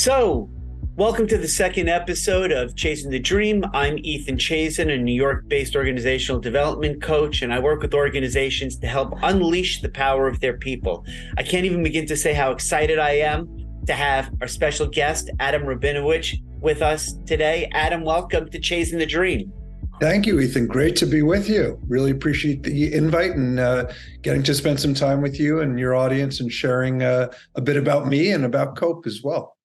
So, welcome to the second episode of Chazin-the-Dream. I'm Ethan Chazin, a New York-based organizational development coach, and I work with organizations to help unleash the power of their people. I can't even begin to say how excited I am to have our special guest, Adam Rabinovitch, with us today. Adam, welcome to Chazin-the-Dream. Thank you, Ethan. Great to be with you. Really appreciate the invite and getting to spend some time with you and your audience and sharing a bit about me and about COPE as well.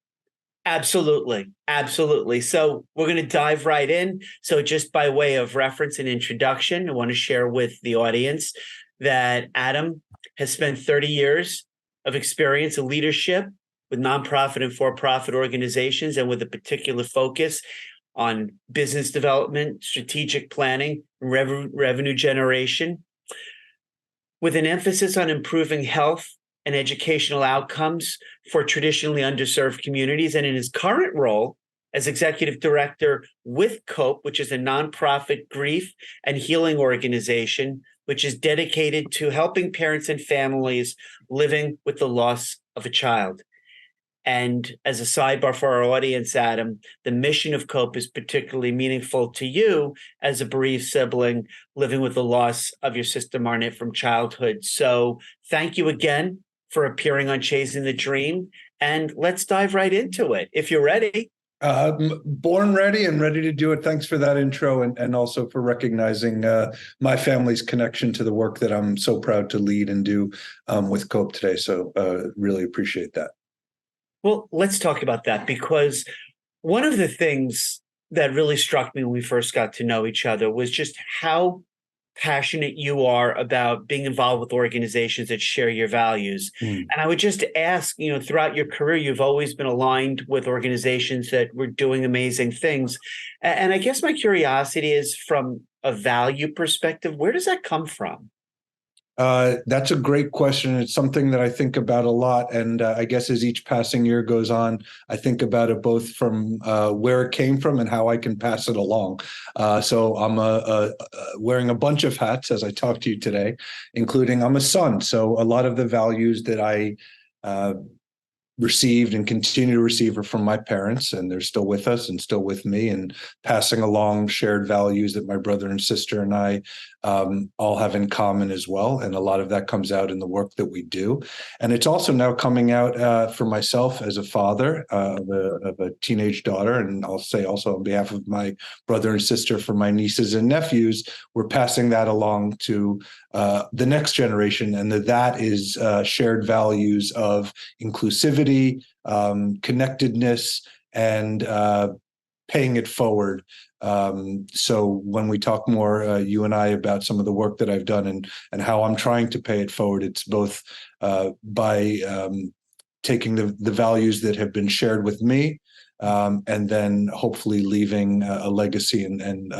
Absolutely. Absolutely. So we're going to dive right in. So just by way of reference and introduction, I want to share with the audience that Adam has spent 30 years of experience in leadership with nonprofit and for-profit organizations, and with a particular focus on business development, strategic planning, revenue generation, with an emphasis on improving health and educational outcomes for traditionally underserved communities. And in his current role as executive director with COPE, which is a nonprofit grief and healing organization, which is dedicated to helping parents and families living with the loss of a child. And as a sidebar for our audience, Adam, the mission of COPE is particularly meaningful to you as a bereaved sibling living with the loss of your sister Marnette from childhood. So thank you again for appearing on Chazin-the-Dream. And let's dive right into it, if you're ready. Born ready and ready to do it. Thanks for that intro, and also for recognizing my family's connection to the work that I'm so proud to lead and do with COPE today. So really appreciate that. Well, let's talk about that, because one of the things that really struck me when we first got to know each other was just how passionate you are about being involved with organizations that share your values. And I would just ask, throughout your career, you've always been aligned with organizations that were doing amazing things. And I guess my curiosity is, from a value perspective, where does that come from? That's a great question. It's something that I think about a lot. And I guess as each passing year goes on, I think about it both from where it came from and how I can pass it along. So I'm wearing a bunch of hats as I talk to you today, including I'm a son. So a lot of the values that I received and continue to receive are from my parents, and they're still with us and still with me, and passing along shared values that my brother and sister and I all have in common as well. And a lot of that comes out in the work that we do. And it's also now coming out for myself as a father of a teenage daughter. And I'll say also on behalf of my brother and sister, for my nieces and nephews, we're passing that along to the next generation. And that is shared values of inclusivity, connectedness, and paying it forward. So when we talk more, you and I, about some of the work that I've done and how I'm trying to pay it forward, it's both by taking the values that have been shared with me, and then hopefully leaving a legacy and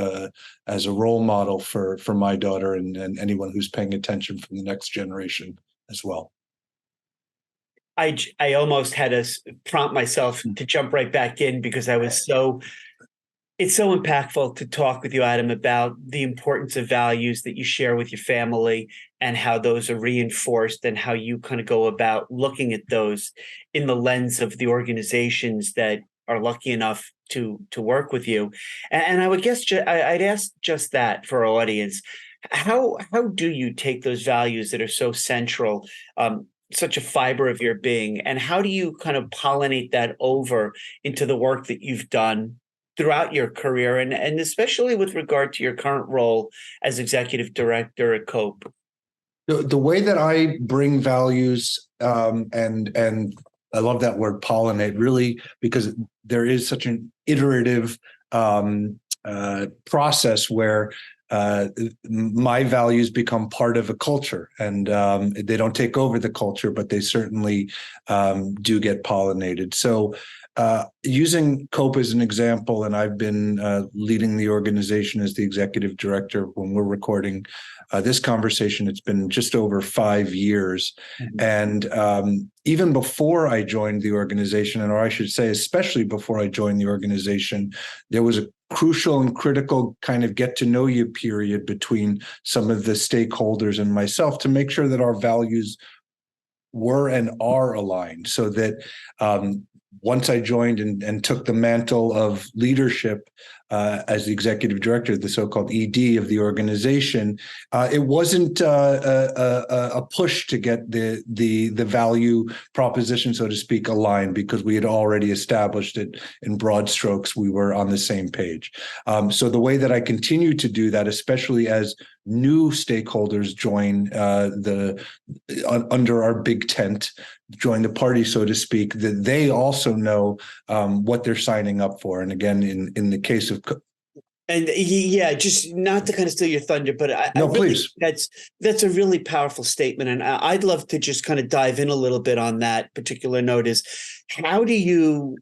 as a role model for my daughter and anyone who's paying attention from the next generation as well. I almost had to prompt myself to jump right back in, because it's so impactful to talk with you, Adam, about the importance of values that you share with your family and how those are reinforced, and how you kind of go about looking at those in the lens of the organizations that are lucky enough to work with you. And I would guess I'd ask just that for our audience. How do you take those values that are so central, such a fiber of your being, and how do you kind of pollinate that over into the work that you've done throughout your career, and especially with regard to your current role as executive director at COPE? The way that I bring values, and I love that word pollinate, really, because there is such an iterative process where my values become part of a culture, and they don't take over the culture, but they certainly do get pollinated. So using COPE as an example, and I've been leading the organization as the executive director. When we're recording this conversation, it's been just over 5 years. Mm-hmm. And even before I joined the organization, or I should say, especially before I joined the organization, there was a crucial and critical kind of get to know you period between some of the stakeholders and myself to make sure that our values were and are aligned, so that once I joined and took the mantle of leadership as the executive director, the so-called ED of the organization, it wasn't a push to get the value proposition, so to speak, aligned, because we had already established it in broad strokes. We were on the same page. So the way that I continue to do that, especially as new stakeholders join under our big tent, join the party, so to speak, that they also know what they're signing up for. And again, in the case of just not to kind of steal your thunder, but I really please. That's a really powerful statement, and I'd love to just kind of dive in a little bit on that particular note. Is how do you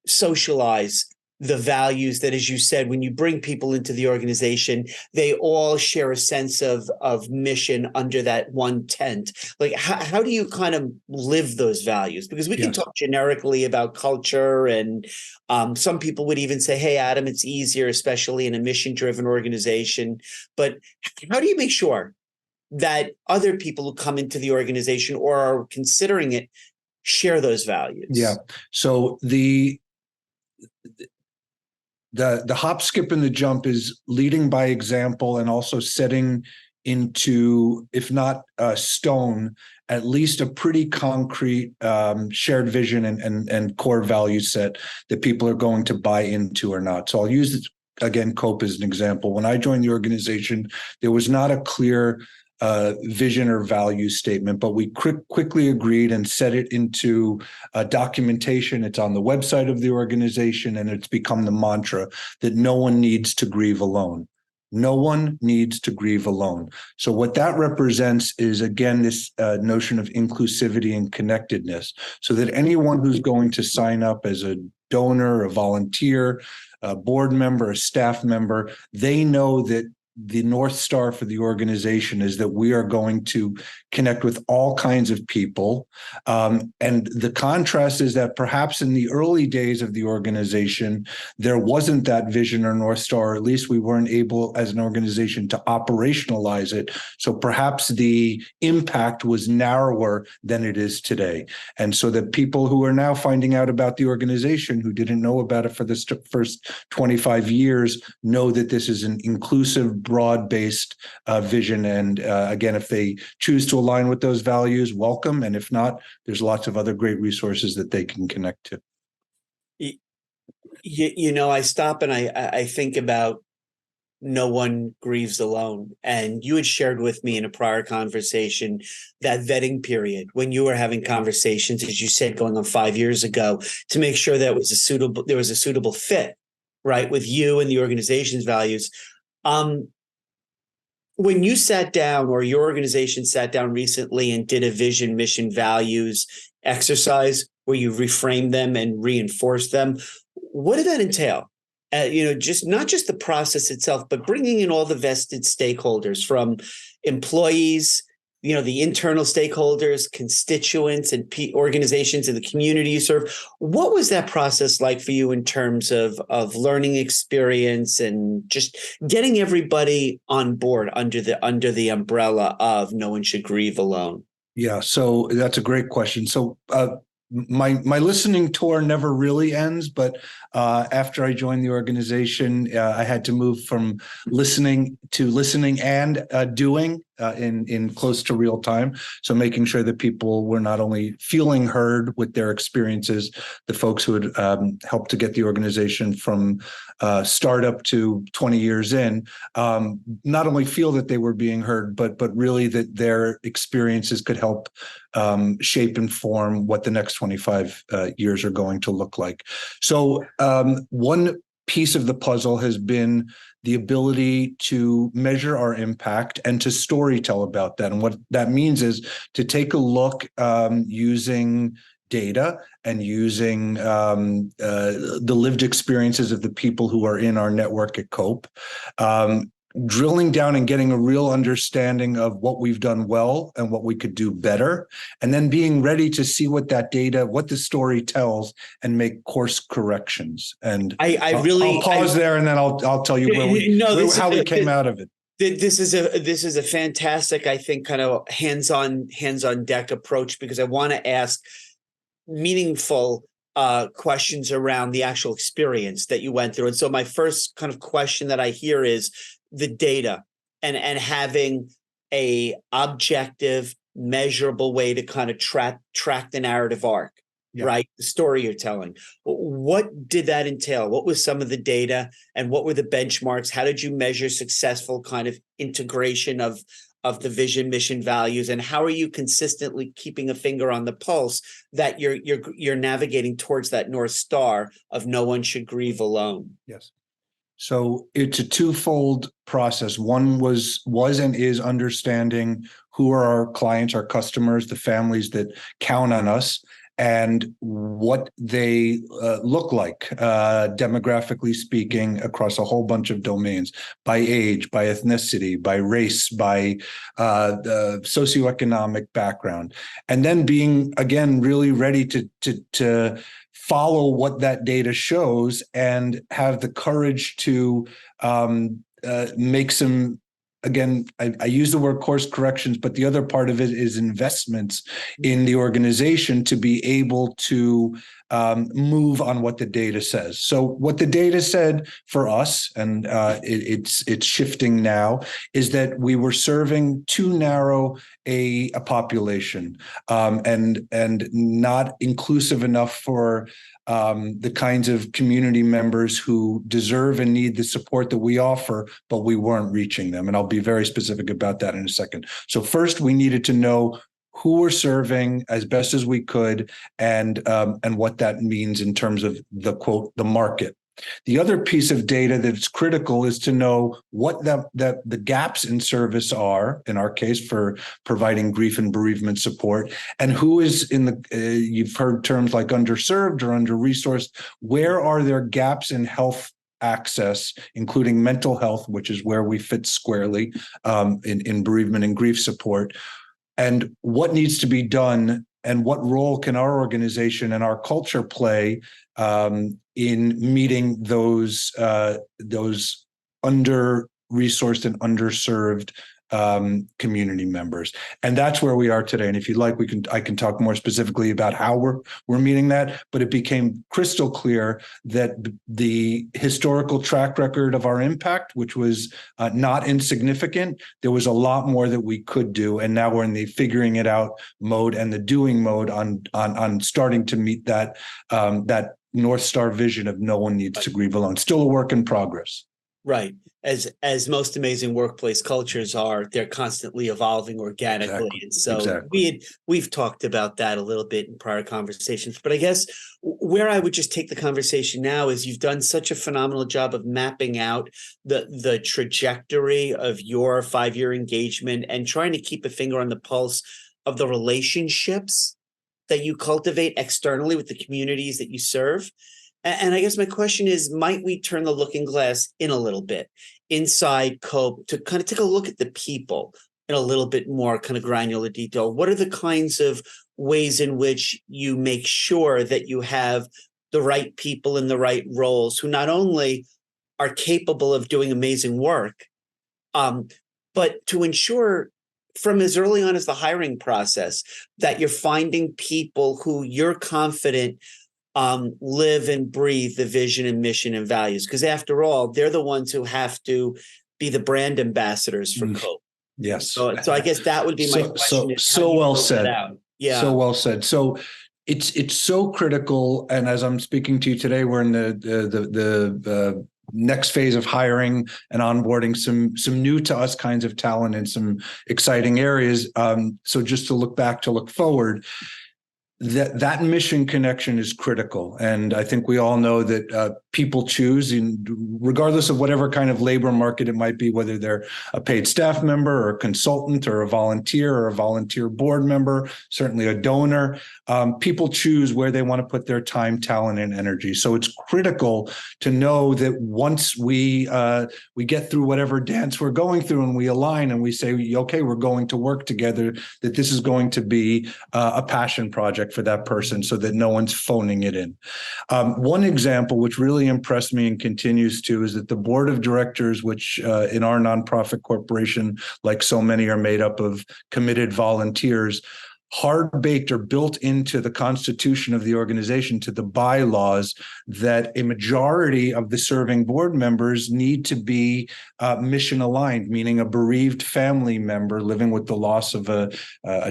socialize the values that, as you said, when you bring people into the organization, they all share a sense of mission under that one tent? Like, how do you kind of live those values? Because we can talk generically about culture, and some people would even say, hey, Adam, it's easier, especially in a mission-driven organization. But how do you make sure that other people who come into the organization or are considering it share those values? Yeah. So the hop, skip, and the jump is leading by example, and also setting into, if not stone, at least a pretty concrete shared vision and core value set that people are going to buy into or not. So I'll use, again, COPE as an example. When I joined the organization, there was not a clear vision or value statement, but we quickly agreed and set it into documentation. It's on the website of the organization, and it's become the mantra that no one needs to grieve alone. No one needs to grieve alone. So what that represents is, again, this notion of inclusivity and connectedness, so that anyone who's going to sign up as a donor, a volunteer, a board member, a staff member, they know that the North Star for the organization is that we are going to connect with all kinds of people. And the contrast is that perhaps in the early days of the organization, there wasn't that vision or North Star, or at least we weren't able as an organization to operationalize it. So perhaps the impact was narrower than it is today. And so that people who are now finding out about the organization, who didn't know about it for the first 25 years, know that this is an inclusive, broad-based vision. And again, if they choose to align with those values, welcome. And if not, there's lots of other great resources that they can connect to. I stop and I think about no one grieves alone. And you had shared with me in a prior conversation that vetting period when you were having conversations, as you said, going on 5 years ago, to make sure that there was a suitable fit, right, with you and the organization's values. When you sat down, or your organization sat down recently and did a vision, mission, values exercise where you reframed them and reinforced them, what did that entail? Just not just the process itself, but bringing in all the vested stakeholders, from employees, the internal stakeholders, constituents, and organizations in the community you serve. What was that process like for you in terms of learning experience and just getting everybody on board under the umbrella of no one should grieve alone? Yeah, so that's a great question. So my listening tour never really ends, but after I joined the organization, I had to move from listening to listening and doing in close to real time. So making sure that people were not only feeling heard with their experiences, the folks who had helped to get the organization from startup to 20 years in, not only feel that they were being heard, but really that their experiences could help shape and form what the next 25 years are going to look like. So one piece of the puzzle has been the ability to measure our impact and to storytell about that. And what that means is to take a look using data and using the lived experiences of the people who are in our network at COPE, drilling down and getting a real understanding of what we've done well and what we could do better, and then being ready to see what that data, what the story tells, and make course corrections. And I'll pause there, and then I'll tell you how we came out of it. This is a fantastic, I think, kind of hands-on deck approach, because I want to ask meaningful questions around the actual experience that you went through. And so my first kind of question that I hear is the data and having a objective, measurable way to kind of track the narrative arc, right? The story you're telling. What did that entail? What was some of the data and what were the benchmarks? How did you measure successful kind of integration of the vision, mission, values, and how are you consistently keeping a finger on the pulse that you're navigating towards that North Star of no one should grieve alone? Yes. So it's a twofold process. One was and is understanding who are our clients, our customers, the families that count on us, and what they look like, demographically speaking, across a whole bunch of domains, by age, by ethnicity, by race, by the socioeconomic background, and then being, again, really ready to follow what that data shows and have the courage to make some, again, I use the word course corrections, but the other part of it is investments in the organization to be able to move on what the data says. So what the data said for us, and it's shifting now, is that we were serving too narrow a population and not inclusive enough for the kinds of community members who deserve and need the support that we offer, but we weren't reaching them. And I'll be very specific about that in a second. So first, we needed to know who we're serving as best as we could, and what that means in terms of the quote, the market. The other piece of data that's critical is to know what the gaps in service are, in our case, for providing grief and bereavement support, and who is in the, you've heard terms like underserved or under-resourced. Where are there gaps in health access, including mental health, which is where we fit squarely in bereavement and grief support, and what needs to be done, and what role can our organization and our culture play in meeting those under-resourced and underserved community members. And that's where we are today. And if you'd like, I can talk more specifically about how we're meeting that. But it became crystal clear that the historical track record of our impact, which was not insignificant, there was a lot more that we could do. And now we're in the figuring it out mode and the doing mode on starting to meet that North Star vision of no one needs to grieve alone. Still a work in progress. Right. As most amazing workplace cultures are, they're constantly evolving organically. Exactly. And so we've talked about that a little bit in prior conversations. But I guess where I would just take the conversation now is you've done such a phenomenal job of mapping out the trajectory of your 5-year engagement and trying to keep a finger on the pulse of the relationships that you cultivate externally with the communities that you serve. And I guess my question is, might we turn the looking glass in a little bit inside COPE to kind of take a look at the people in a little bit more kind of granular detail? What are the kinds of ways in which you make sure that you have the right people in the right roles who not only are capable of doing amazing work, but to ensure from as early on as the hiring process that you're finding people who you're confident live and breathe the vision and mission and values, because after all, they're the ones who have to be the brand ambassadors for COPE. Yes. So I guess that would be my question. So well said. Yeah. So well said. So it's so critical. And as I'm speaking to you today, we're in the next phase of hiring and onboarding some new to us kinds of talent in some exciting areas. So just to look back, to look forward, that mission connection is critical. And I think we all know that people choose, regardless of whatever kind of labor market it might be, whether they're a paid staff member or a consultant or a volunteer board member, certainly a donor. People choose where they want to put their time, talent, and energy. So it's critical to know that once we get through whatever dance we're going through and we align and we say, okay, we're going to work together, that this is going to be a passion project for that person, so that no one's phoning it in. One example which really impressed me and continues to is that the board of directors, which in our nonprofit corporation, like so many, are made up of committed volunteers, hard baked or built into the constitution of the organization, to the bylaws, that a majority of the serving board members need to be mission aligned, meaning a bereaved family member living with the loss of a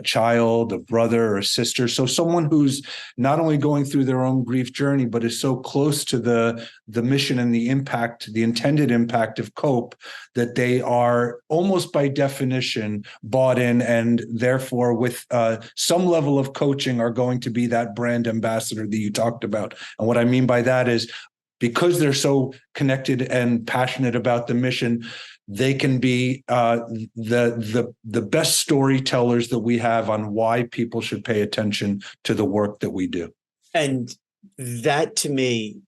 child, a brother, or a sister. So someone who's not only going through their own grief journey, but is so close to the mission and the impact, the intended impact of COPE, that they are almost by definition bought in, and therefore with some level of coaching are going to be that brand ambassador that you talked about. And what I mean by that is, because they're so connected and passionate about the mission, they can be the best storytellers that we have on why people should pay attention to the work that we do. And that, to me,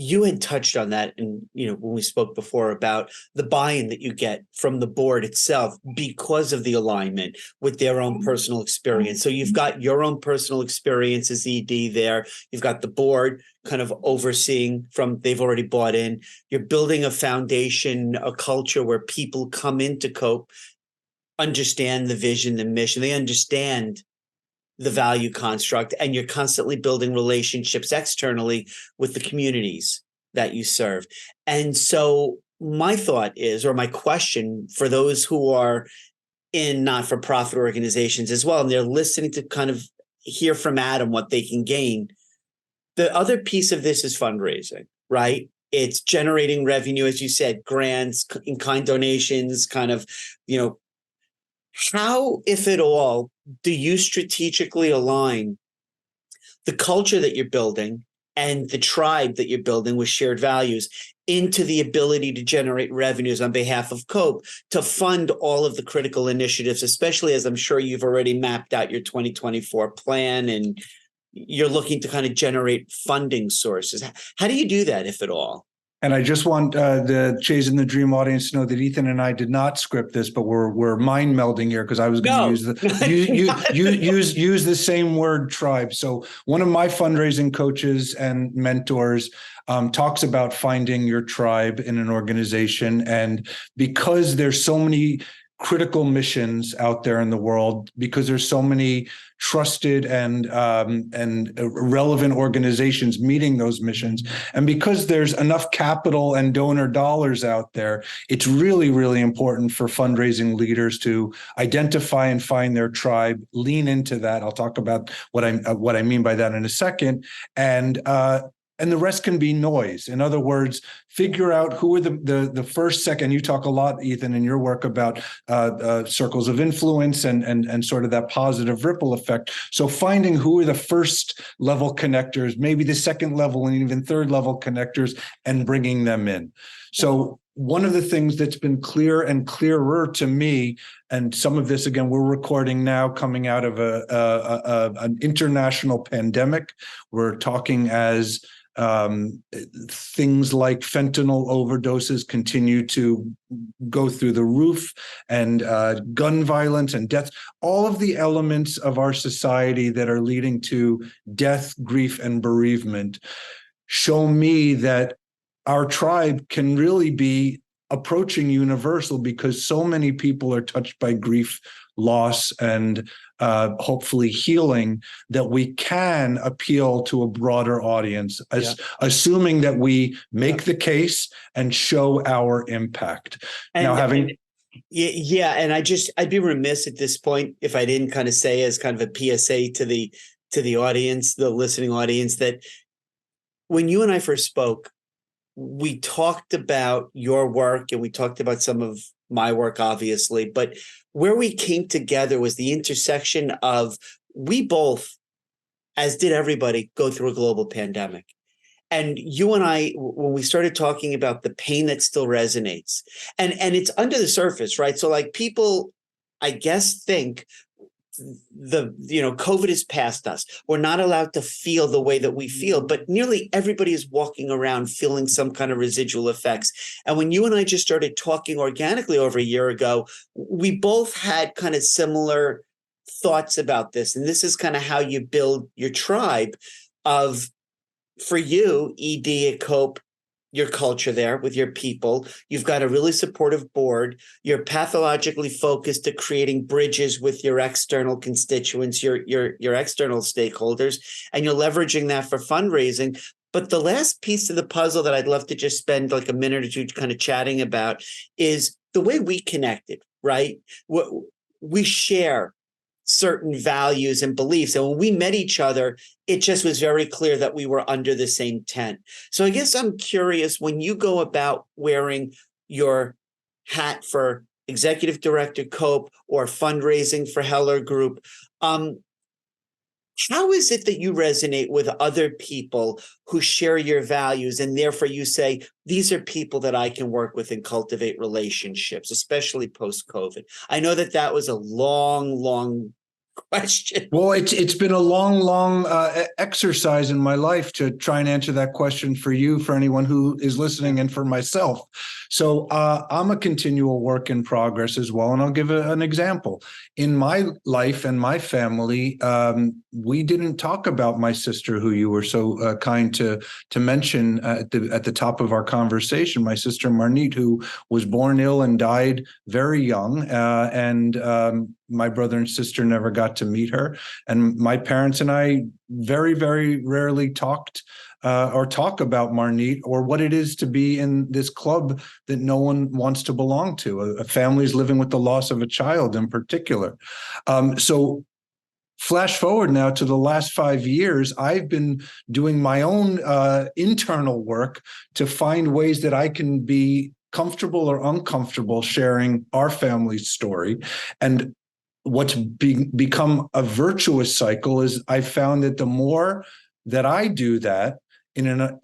you had touched on that, and when we spoke before about the buy-in that you get from the board itself because of the alignment with their own personal experience. So you've got your own personal experience as ED there. You've got the board kind of overseeing from, they've already bought in. You're building a foundation, a culture where people come into COPE, understand the vision, the mission. They understand the value construct, and you're constantly building relationships externally with the communities that you serve. And so my thought is, or my question for those who are in not-for-profit organizations as well, and they're listening to kind of hear from Adam what they can gain. The other piece of this is fundraising, right? It's generating revenue, as you said, grants, in-kind donations, kind of, how, if at all, do you strategically align the culture that you're building and the tribe that you're building with shared values into the ability to generate revenues on behalf of COPE to fund all of the critical initiatives, especially as I'm sure you've already mapped out your 2024 plan and you're looking to kind of generate funding sources? How do you do that, if at all? And I just want the Chazin-the-Dream audience to know that Ethan and I did not script this, but we're mind melding here, because I was going to use the same word, tribe. So one of my fundraising coaches and mentors talks about finding your tribe in an organization, and because there's so many critical missions out there in the world, because there's so many trusted and relevant organizations meeting those missions, and because there's enough capital and donor dollars out there, it's really, really important for fundraising leaders to identify and find their tribe, lean into that. I'll talk about what I mean by that in a second, and the rest can be noise. In other words, figure out who are the first, second. You talk a lot, Ethan, in your work about circles of influence and sort of that positive ripple effect. So finding who are the first level connectors, maybe the second level and even third level connectors, and bringing them in. So one of the things that's been clear and clearer to me, and some of this, again, we're recording now coming out of an international pandemic. We're talking as things like fentanyl overdoses continue to go through the roof, and gun violence and deaths, all of the elements of our society that are leading to death, grief, and bereavement show me that our tribe can really be approaching universal, because so many people are touched by grief, loss, and hopefully healing, that we can appeal to a broader audience, assuming that we make the case and show our impact. And I'd be remiss at this point if I didn't kind of say, as kind of a PSA to the audience, the listening audience, that when you and I first spoke, we talked about your work and we talked about some of my work, obviously, but where we came together was the intersection of, we both, as did everybody, go through a global pandemic. And you and I, when we started talking about the pain that still resonates, and it's under the surface, right? So like people, I guess, think COVID is past us. We're not allowed to feel the way that we feel, but nearly everybody is walking around feeling some kind of residual effects. And when you and I just started talking organically over a year ago, we both had kind of similar thoughts about this. And this is kind of how you build your tribe of, for you, ED at COPE, your culture there with your people. You've got a really supportive board. You're pathologically focused at creating bridges with your external constituents, your external stakeholders, and you're leveraging that for fundraising. But the last piece of the puzzle that I'd love to just spend like a minute or two kind of chatting about is the way we connected, right? We share certain values and beliefs. And when we met each other, it just was very clear that we were under the same tent. So I guess I'm curious, when you go about wearing your hat for executive director COPE or fundraising for Heller Group, how is it that you resonate with other people who share your values, and therefore you say, these are people that I can work with and cultivate relationships, especially post-COVID? I know that was a long question. Well, it's been a long exercise in my life to try and answer that question for you, for anyone who is listening, and for myself. So I'm a continual work in progress as well. And I'll give an example. In my life and my family, we didn't talk about my sister, who you were so kind to mention at the top of our conversation, my sister Marnit, who was born ill and died very young. My brother and sister never got to meet her. And my parents and I very, very rarely talk about Marnit or what it is to be in this club that no one wants to belong to. A family is living with the loss of a child in particular. So flash forward now to the last 5 years, I've been doing my own internal work to find ways that I can be comfortable or uncomfortable sharing our family's story. And what's become a virtuous cycle is I found that the more that I do that in an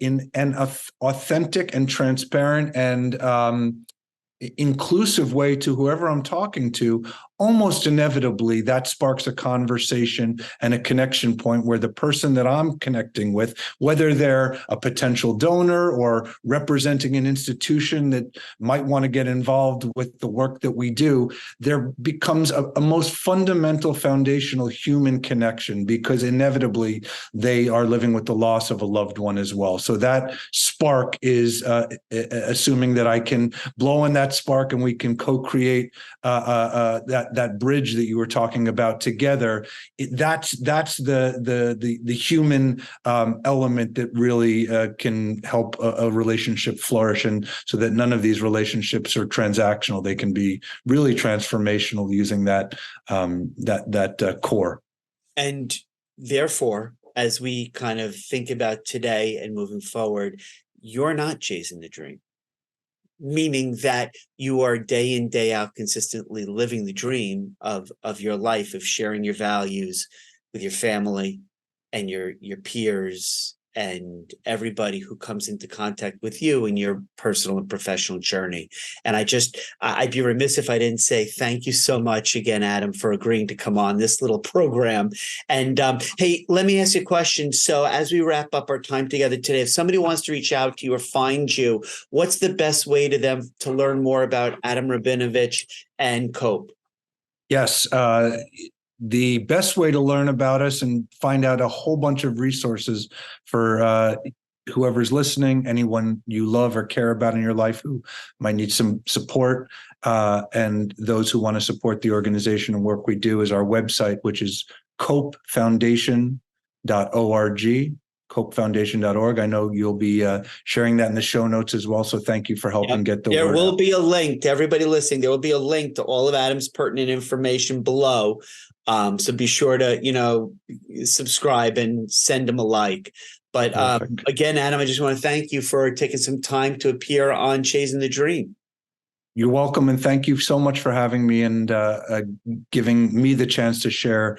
authentic and transparent and inclusive way to whoever I'm talking to, almost inevitably that sparks a conversation and a connection point where the person that I'm connecting with, whether they're a potential donor or representing an institution that might want to get involved with the work that we do, there becomes a most fundamental foundational human connection, because inevitably they are living with the loss of a loved one as well. So that spark is assuming that I can blow on that spark and we can co-create that bridge that you were talking about together. That's the human element that really can help a relationship flourish, and so that none of these relationships are transactional. They can be really transformational using that core. And therefore, as we kind of think about today and moving forward, you're not chasing the dream. Meaning that you are day in, day out consistently living the dream of your life, of sharing your values with your family and your peers and everybody who comes into contact with you in your personal and professional journey. And I'd be remiss if I didn't say thank you so much again, Adam, for agreeing to come on this little program. And hey, let me ask you a question. So as we wrap up our time together today, if somebody wants to reach out to you or find you, what's the best way to learn more about Adam Rabinovitch and COPE? Yes. The best way to learn about us and find out a whole bunch of resources for whoever's listening, anyone you love or care about in your life who might need some support, and those who want to support the organization and work we do, is our website, which is copefoundation.org. copefoundation.org. I know you'll be sharing that in the show notes as well. So thank you for helping get the word out. There will be a link to everybody listening. There will be a link to all of Adam's pertinent information below. So be sure to, subscribe and send him a like. But again, Adam, I just want to thank you for taking some time to appear on Chazin-the-Dream. You're welcome. And thank you so much for having me and giving me the chance to share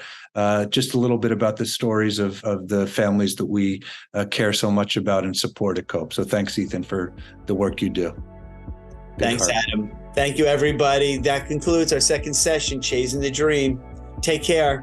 just a little bit about the stories of the families that we care so much about and support at COPE. So thanks, Ethan, for the work you do. Thanks, Adam. Thank you, everybody. That concludes our second session, Chasing the Dream. Take care.